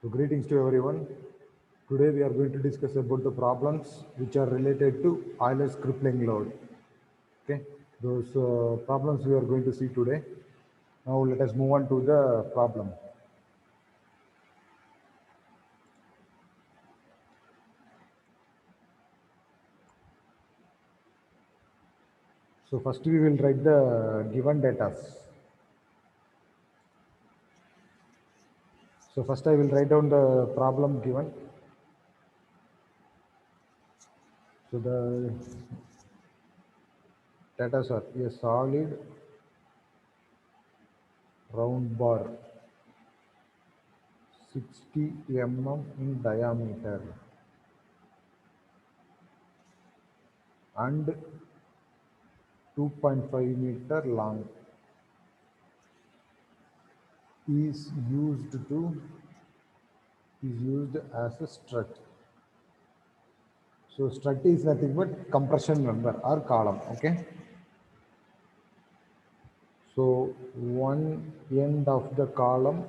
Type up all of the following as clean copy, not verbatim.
So greetings to everyone. Today we are going to discuss about the problems which are related to Euler's crippling load. Okay, those problems we are going to see today. Now let us move on to the problem. So first we will write the given data. So first I will write down the problem given. So the data are a solid round bar 60 mm in diameter and 2.5 meter long is used as a strut. So strut is nothing but compression member or column. Okay. So one end of the column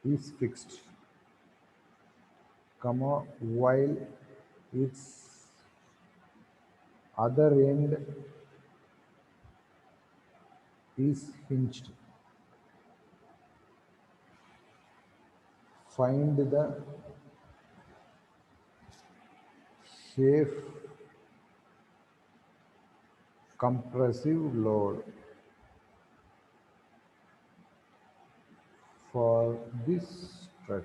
is fixed, comma, while its other end is hinged. Find the safe compressive load for this strut.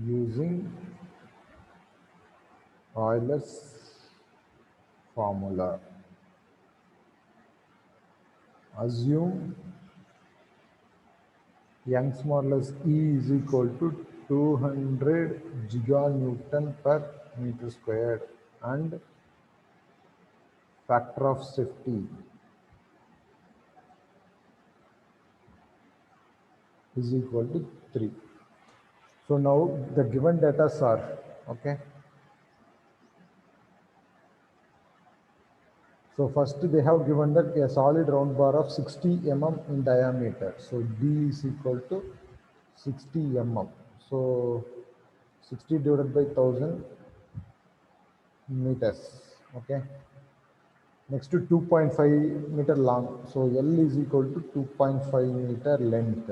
Using Euler's formula. Assume Young's modulus E is equal to 200 giganewton per meter squared and factor of safety is equal to 3. So now the given data are, okay. So first they have given that a solid round bar of 60 mm in diameter. So D is equal to 60 mm. So 60 divided by 1000 meters. Okay. Next to 2.5 meter long. So L is equal to 2.5 meter length.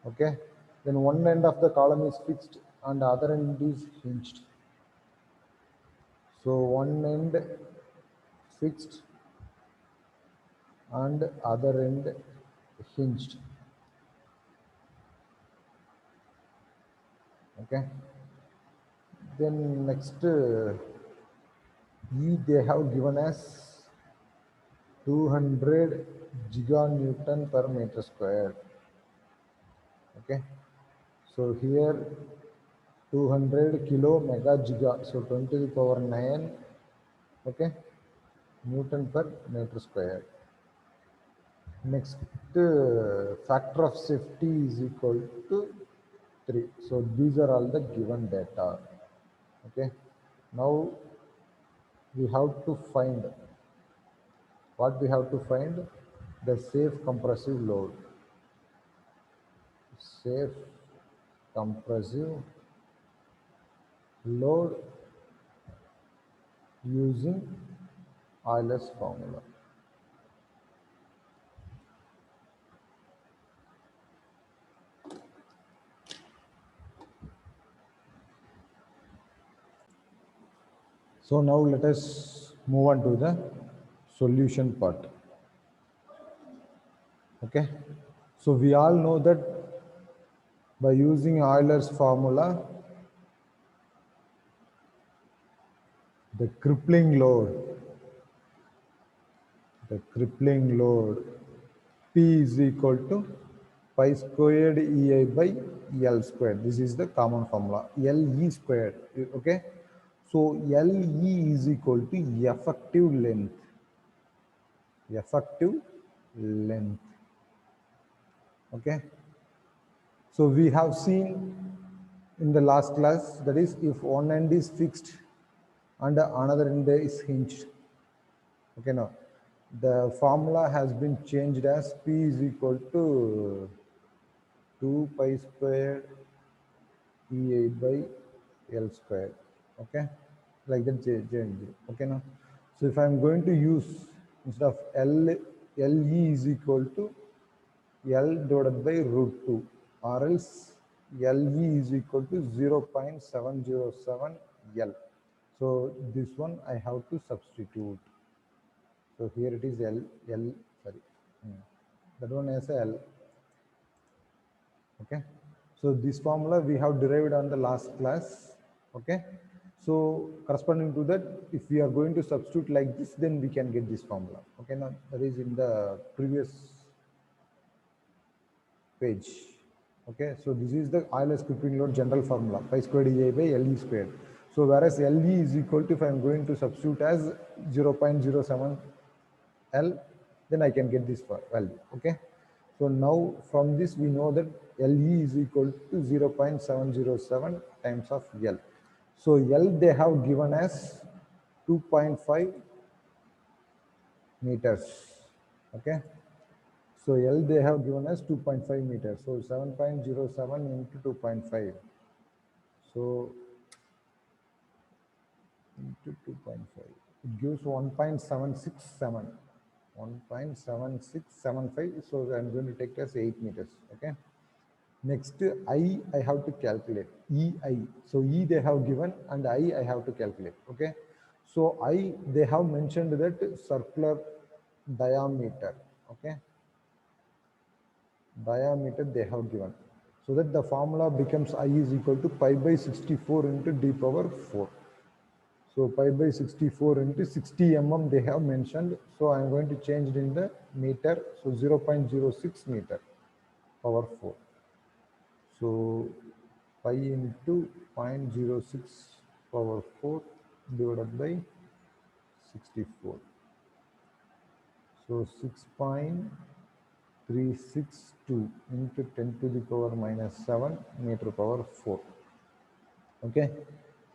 Okay. Then one end of the column is fixed and the other end is hinged. So one end fixed and other end hinged. Okay. Then next E they have given us 200 giganewton per meter square. Okay. So here 200 kilo mega giga. So 20 to the power 9. Okay. Newton per meter square. Next factor of safety is equal to 3. So these are all the given data. Okay. Now we have to find what we have to find the safe compressive load. Safe compressive load using Euler's formula. So now let us move on to the solution part. Okay. So we all know that by using Euler's formula, the crippling load P is equal to pi squared EI by L squared. This is the common formula. LE squared. Okay. So LE is equal to effective length. Effective length. Okay. So we have seen in the last class, that is, if one end is fixed and another end is hinged. Okay, now the formula has been changed as P is equal to 2 pi squared EI by L squared. Okay, like that change. Okay, now so if I'm going to use, instead of LE is equal to L divided by root 2, or else LE is equal to 0.707 L. So this one I have to substitute. So here it is sorry, that one is L. Okay, so this formula we have derived on the last class. Okay, so corresponding to that, if we are going to substitute like this, then we can get this formula. Okay, now that is in the previous page. Okay, so this is the Euler's Crippling load general formula, pi squared EI by LE squared. So whereas LE is equal to, if I am going to substitute as 0.07 L, then I can get this value. Okay, so now from this we know that LE is equal to 0.707 times of L. So L they have given as 2.5 meters. Okay, so L they have given us 2.5 meters. So 7.07 into 2.5. So into 2.5. It gives 1.767. 1.7675. So I'm going to take as 8 meters. Okay. Next, I have to calculate EI. So E they have given and I have to calculate. Okay. So I they have mentioned that circular diameter. Okay. Diameter they have given, so that the formula becomes I is equal to pi by 64 into d power 4. So pi by 64 into 60 mm they have mentioned, so I am going to change it in the meter. So 0.06 meter power 4. So pi into 0.06 power 4 divided by 64. So 6.362 into 10 to the power minus 7 meter power 4. Okay.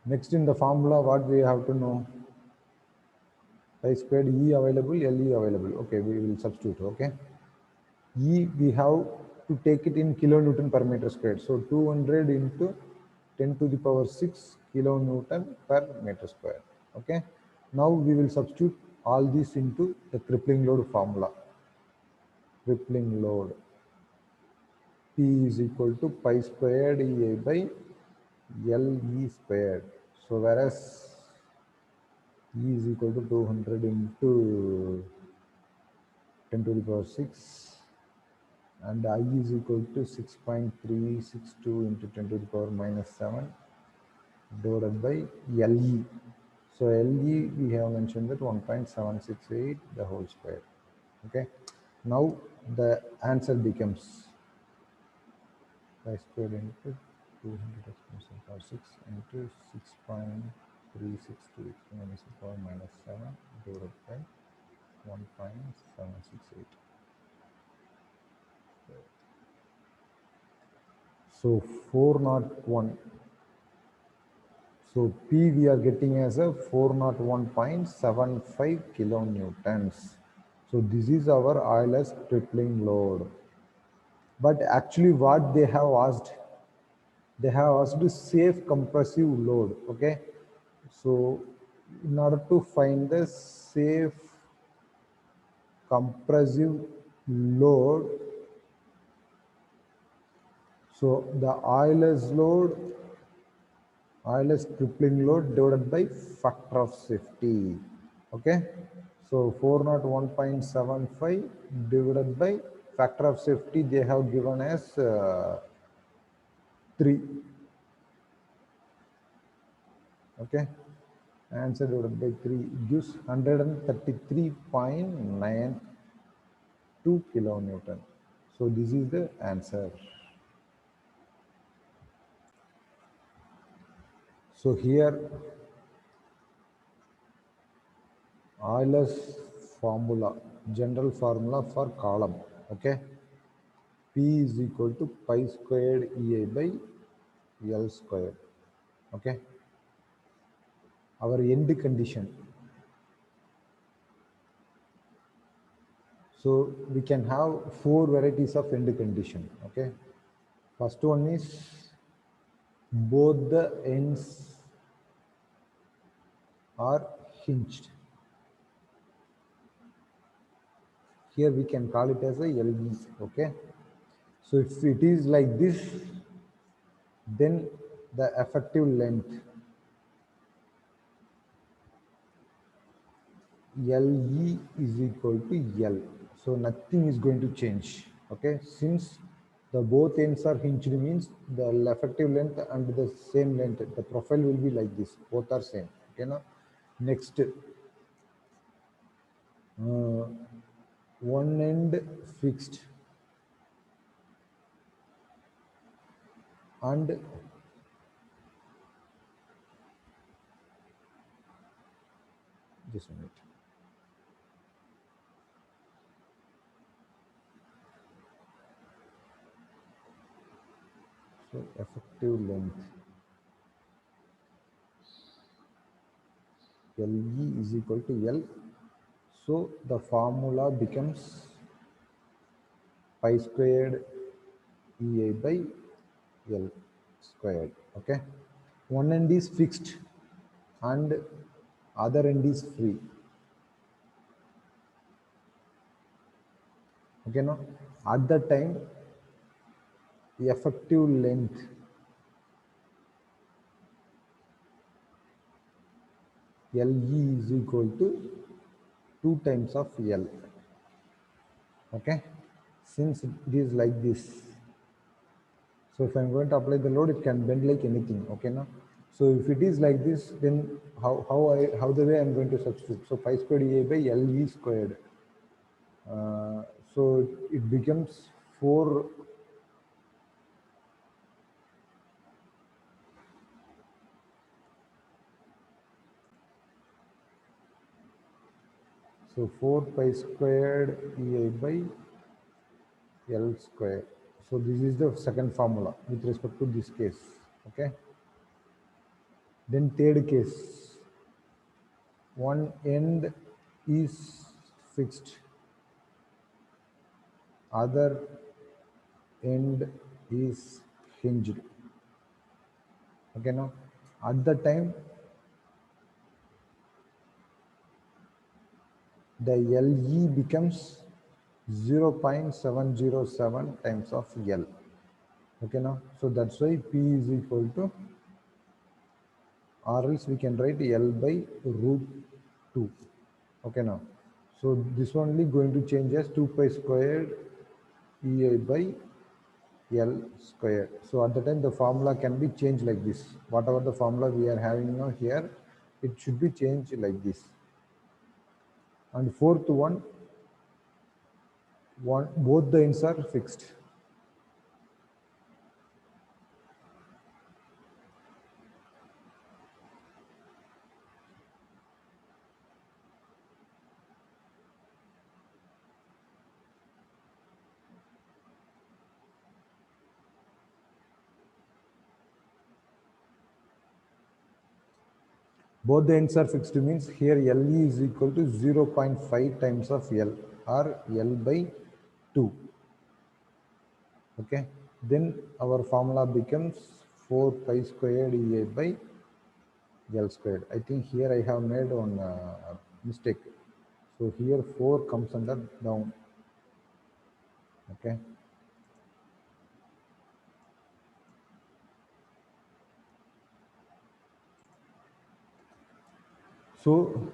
Next in the formula, what we have to know? Pi squared E available, LE available. Okay, we will substitute. Okay. E we have to take it in kilonewton per meter squared. So 200 into 10 to the power 6 kilonewton per meter square. Okay. Now we will substitute all this into the crippling load formula. Crippling load. P is equal to pi squared EA by LE squared. So whereas E is equal to 200 into 10 to the power 6 and I is equal to 6.362 into 10 to the power minus 7 divided by LE. So LE we have mentioned that 1.768 the whole square. Okay. Now the answer becomes pi squared into 200 exponential power 6 into 6.362 exponential power minus 7 divided by 1.768. So 401. So P we are getting as a 401.75 kilonewtons. So this is our Euler's crippling load. But actually what they have asked safe compressive load. Okay. So in order to find the safe compressive load, so the Euler's crippling load divided by factor of safety. Okay, so 401.75 divided by factor of safety they have given as 3. Okay, answer divided by 3 gives 133.92 kilonewton. So this is the answer. So here Euler's formula, general formula for column. Okay, P is equal to pi squared EA by L squared. Okay, our end condition. So we can have 4 varieties of end condition. Okay, first one is both the ends are hinged. Here we can call it as a LE. Okay, so if it is like this, then the effective length LE is equal to L. So nothing is going to change. Okay, since the both ends are hinged means the effective length and the same length, the profile will be like this. Both are same. Okay, now next, one end fixed and just a minute. So effective length LE is equal to L. So the formula becomes pi squared EA by L squared. Okay, one end is fixed and other end is free. Okay, now at that time the effective length LE is equal to 2 times of L. Okay, since it is like this, so if I'm going to apply the load, it can bend like anything. Okay, now so if it is like this, then how the way I'm going to substitute? So pi squared EA by LE squared. So it becomes 4. So 4 pi squared EA by L square. So this is the second formula with respect to this case. Okay. Then third case, one end is fixed, other end is hinged. Okay, now at the time the LE becomes 0.707 times of L. Okay, now so that's why P is equal to, or else we can write L by root 2. Okay, now so this only going to change as 2 pi squared EA by L squared. So at the time the formula can be changed like this. Whatever the formula we are having now here, it should be changed like this. And fourth one, both the ends are fixed. Both the ends are fixed means here LE is equal to 0.5 times of L or L by 2. Okay, then our formula becomes 4 pi squared EA by L squared. I think here I have made one mistake. So here 4 comes under down. Okay. So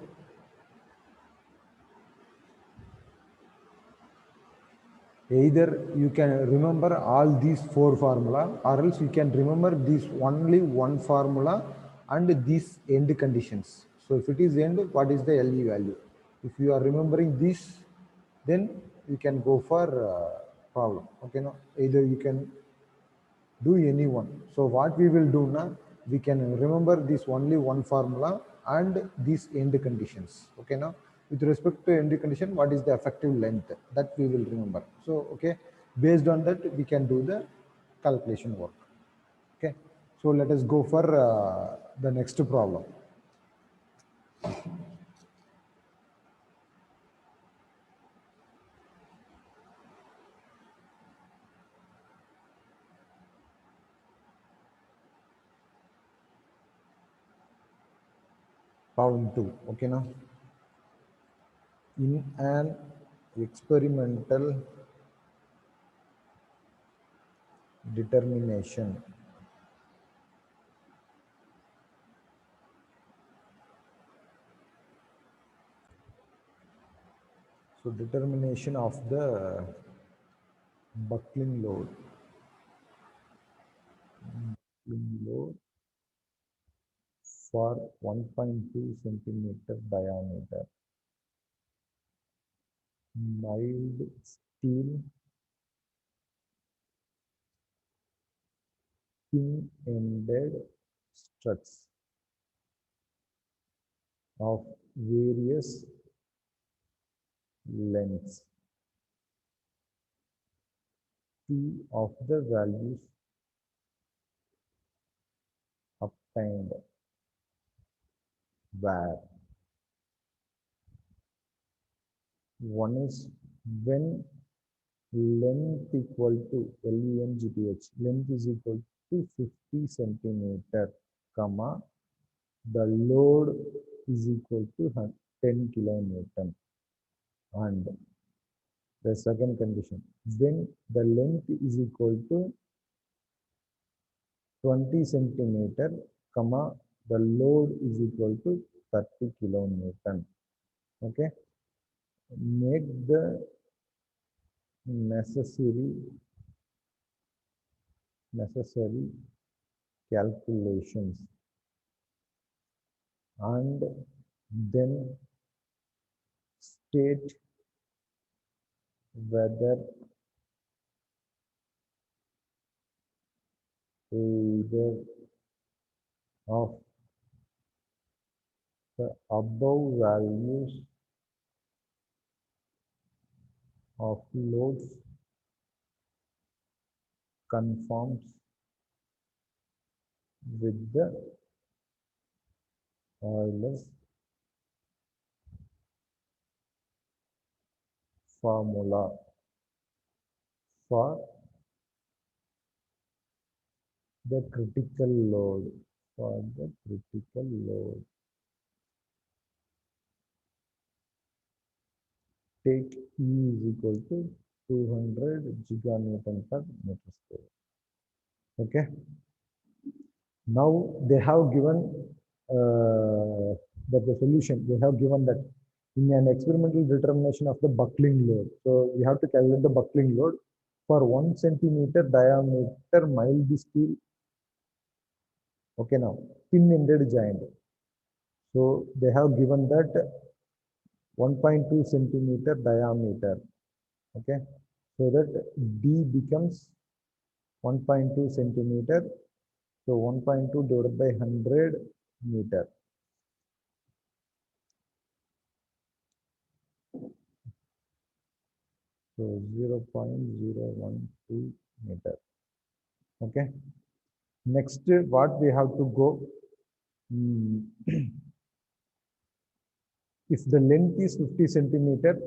either you can remember all these 4 formula, or else you can remember this only one formula and these end conditions. So if it is end, what is the LE value? If you are remembering this, then you can go for problem. Okay, no, either you can do any one. So what we will do now, we can remember this only one formula and these end conditions. Okay, now with respect to end condition, what is the effective length, that we will remember. So okay, based on that we can do the calculation work. Okay, so let us go for the next problem. round 2. Okay, now in an experimental determination, so determination of the buckling load, load for 1.2 centimeter diameter mild steel pin-ended struts of various lengths. Two of the values obtained were: one is when length equal to LENGTH, length is equal to 50 centimeter, comma, the load is equal to 10 kilonewton. And the second condition, when the length is equal to 20 centimeter, comma, the load is equal to 30 kilonewton. Okay, make the necessary calculations and then state whether either of the above values of loads conforms with the Euler's formula for the critical load. For the critical load, take E is equal to 200 giganewton per meter square. Okay. Now they have given that the solution. They have given that in an experimental determination of the buckling load. So we have to calculate the buckling load for 1 centimeter diameter mild steel. Okay, now pin-ended joint. So they have given that 1.2 centimeter diameter. Okay, so that D becomes 1.2 centimeter. So 1.2 divided by 100 meter. So 0.012 meter. Okay. Next, what we have to go, if the length is 50 centimeter,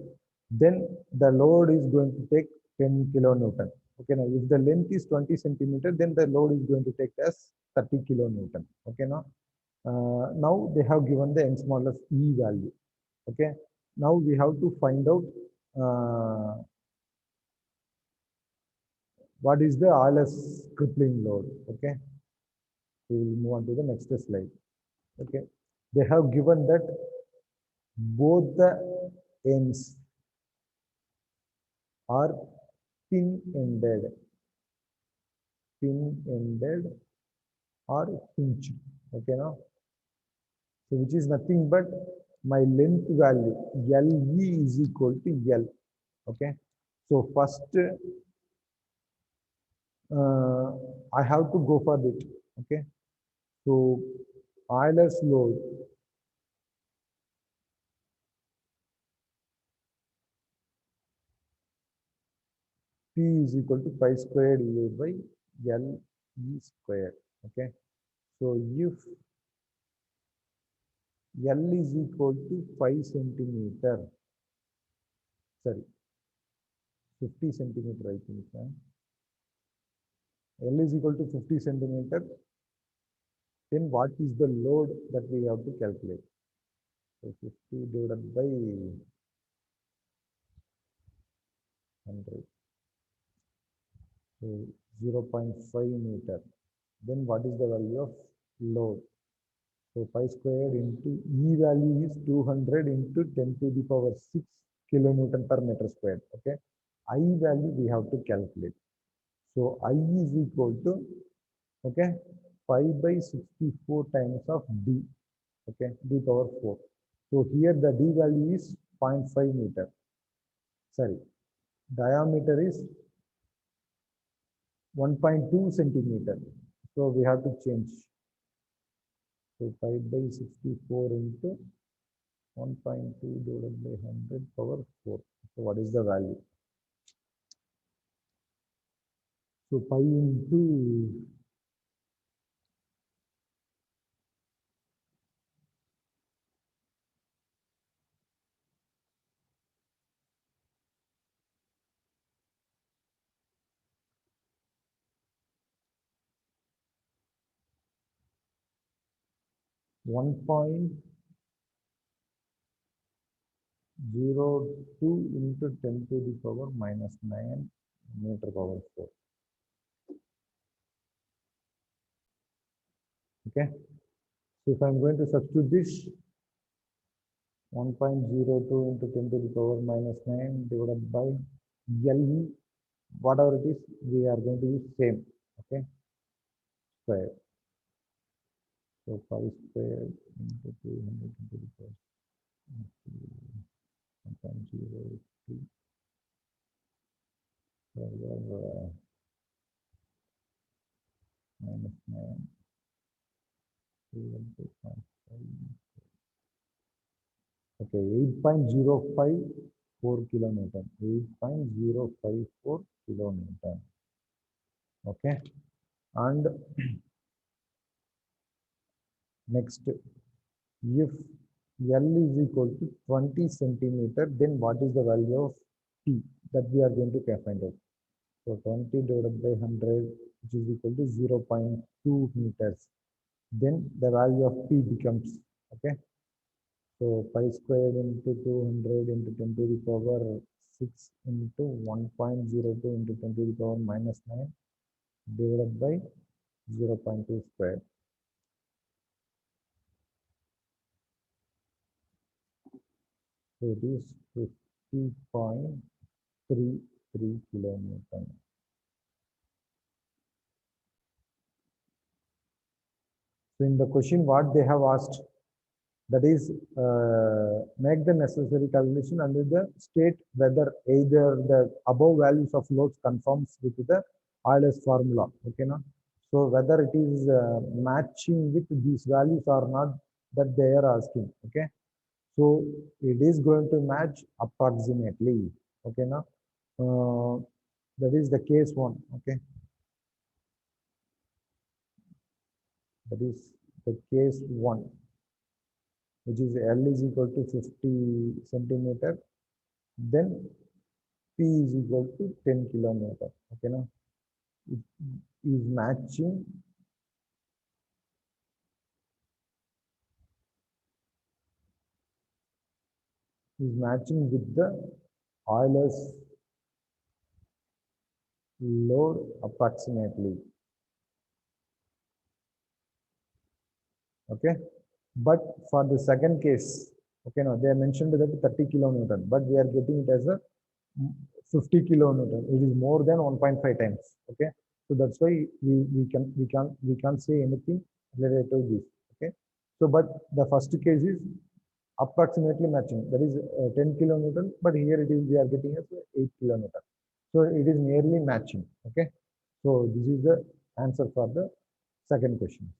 then the load is going to take 10 kilonewton. Okay, now if the length is 20 centimeter, then the load is going to take as 30 kilonewton. Okay, now they have given the Young's modulus E value. Okay, now we have to find out what is the Euler's crippling load. Okay, we will move on to the next slide. Okay, they have given that both the ends are pin-ended or hinged. Okay, now, so which is nothing but my length value LV is equal to L. Okay, so first I have to go for it. Okay, so Euler's load P is equal to pi squared A by L E square. Okay, so if L is equal to 5 centimeter, sorry, 50 centimeter, I think. L is equal to 50 centimeter, then what is the load that we have to calculate? So 50 divided by 100. So 0.5 meter. Then what is the value of load? So pi squared into E value is 200 into 10 to the power 6 kilonewton per meter squared. Okay. I value we have to calculate. So I is equal to, okay, pi by 64 times of D. Okay, D power 4. So here the D value is 0.5 meter. Sorry, diameter is 1.2 centimeter. So we have to change. So pi by 64 into 1.2 divided by 100 power 4. So what is the value? So pi into 1.02 into 10 to the power minus 9 meter power 4. Okay. So if I'm going to substitute this, 1.02 into 10 to the power minus 9 divided by LE, whatever it is, we are going to use same. Okay. Square. So pi squared into 200 into the power 1.02 minus 9 divided by 0.5. Okay, 8.054 kilonewton. 8.054 kilonewton. Okay, and next, if L is equal to 20 centimeter, then what is the value of T that we are going to find out? So 20 divided by 100, which is equal to 0.2 meters. Then the value of P becomes, okay. So pi squared into 200 into 10 to the power 6 into 1.02 into 10 to the power minus 9 divided by 0.2 squared. So it is 50.33 kilonewton. So in the question what they have asked, that is make the necessary calculation under the state whether either the above values of loads conforms with the Euler's formula. Okay, now so whether it is matching with these values or not, that they are asking. Okay, so it is going to match approximately. Okay, now that is the case one. Okay, that is the case one, which is L is equal to 50 centimeter, then P is equal to 10 kilometer. Okay, now it is matching with the Euler's load approximately. Okay, but for the second case, okay, now they mentioned that 30 kilonewton, but we are getting it as a 50 kilonewton. It is more than 1.5 times. Okay, so that's why we can't say anything related to this. Okay, so but the first case is approximately matching, that is 10 kilonewton, but here it is we are getting as 8 kilonewton, so it is nearly matching. Okay, so this is the answer for the second question.